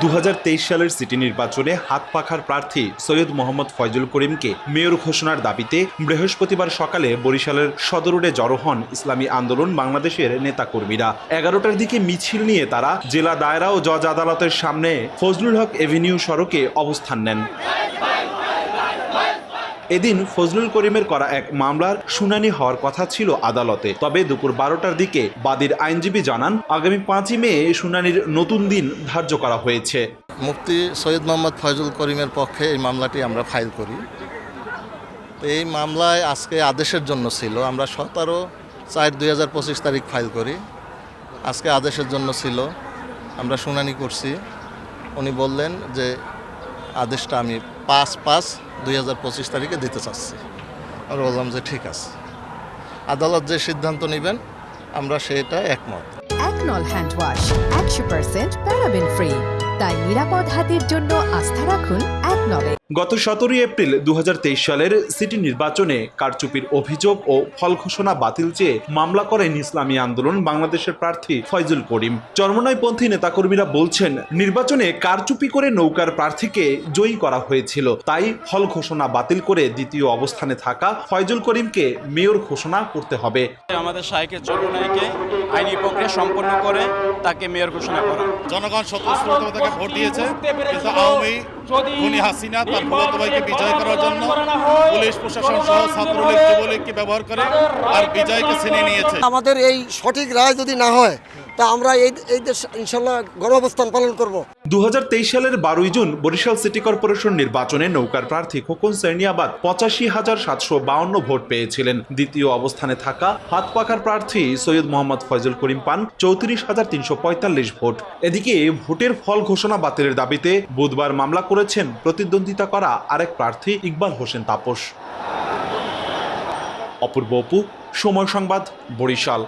2023 সালের সিটি নির্বাচনে হাত পাখার প্রার্থী সৈয়দ মোহাম্মদ ফয়জুল করিমকে মেয়র ঘোষণার দাবিতে বৃহস্পতিবার সকালে বরিশালের সদর রোডে জড়ো হন ইসলামী আন্দোলন বাংলাদেশের নেতাকর্মীরা। 11টার দিকে মিছিল নিয়ে তারা জেলা দায়রা ও জজ আদালতের সামনে ফজলুল হক এভিনিউ সড়কে অবস্থান নেন। এদিন ফজলুল করিমের করা এক মামলার শুনানি হওয়ার কথা ছিল আদালতে, তবে দুপুর 12টার দিকে বাদীর আইনজীবী জানান আগামী 5ই মে শুনানির নতুন দিন ধার্য করা হয়েছে। মুফতি সৈয়দ মোহাম্মদ ফয়জুল করিমের পক্ষে এই মামলাটি আমরা ফাইল করি। এই মামলায় আজকে আদেশের জন্য ছিল, আমরা 17/4/2025 তারিখ ফাইল করি। আজকে আদেশের জন্য ছিল, আমরা শুনানি করছি। উনি বললেন যে আদেশটা আমি 5/5/2025 তারিখে দিতে চাচ্ছি। আমরা বললাম যে ঠিক আছে, আদালত যে সিদ্ধান্ত নেবেন আমরা সেটা একমত। একনল হ্যান্ড ওয়াশ 100% প্যারাবেন ফ্রি, তাই নিরাপদ হাতের জন্য আস্থা রাখুন একনলে। গত 17 এপ্রিল 2023 সালের সিটি নির্বাচনে কারচুপির অভিযোগ ও ফল ঘোষণা বাতিল চেয়ে মামলা করেন ইসলামী আন্দোলন বাংলাদেশের প্রার্থী ফয়জুল করিম। চরমনাইপন্থী নেতাকর্মীরা বলছেন, নির্বাচনে কারচুপি করে নৌকার প্রার্থীকে জয়ী করা হয়েছিল, তাই ফল ঘোষণা বাতিল করে দ্বিতীয় অবস্থানে থাকা ফয়জুল করিমকে মেয়র ঘোষণা করতে হবে। আমাদের শাইখের চরমনাইকে আইনি প্রক্রিয়া সম্পন্ন করে তাকে মেয়র ঘোষণা করা। জনগণ স্বতঃস্ফূর্তভাবে তাকে ভোট দিয়েছে, কিন্তু আওয়ামী খুনি হাসিনা তার ফুফাতো ভাইকে বিজয় করার জন্য পুলিশ প্রশাসন সহ ছাত্রলীগ যুবলীগকে ব্যবহার করে আর বিজয়কে ছিনিয়ে নিয়েছে। আমাদের এই সঠিক রায় যদি না হয় তা আমরা এই দেশ ইনশাল্লাহ গণঅবস্থান পালন করব। 2023 সালের 12 জুন বরিশাল সিটি কর্পোরেশন নির্বাচনে নৌকার প্রার্থী খোকন সেরনিয়াবাদ 85,752 ভোট পেয়েছিলেন। দ্বিতীয় অবস্থানে থাকা হাত পাখার প্রার্থী সৈয়দ মোহাম্মদ ফয়জুল করিম পান 34,345 ভোট। এদিকে ভোটের ফল ঘোষণা বাতিলের দাবিতে বুধবার মামলা করেছেন প্রতিদ্বন্দ্বিতা করা আরেক প্রার্থী ইকবাল হোসেন তাপস। অপূর্ব অপু, সময় সংবাদ, বরিশাল।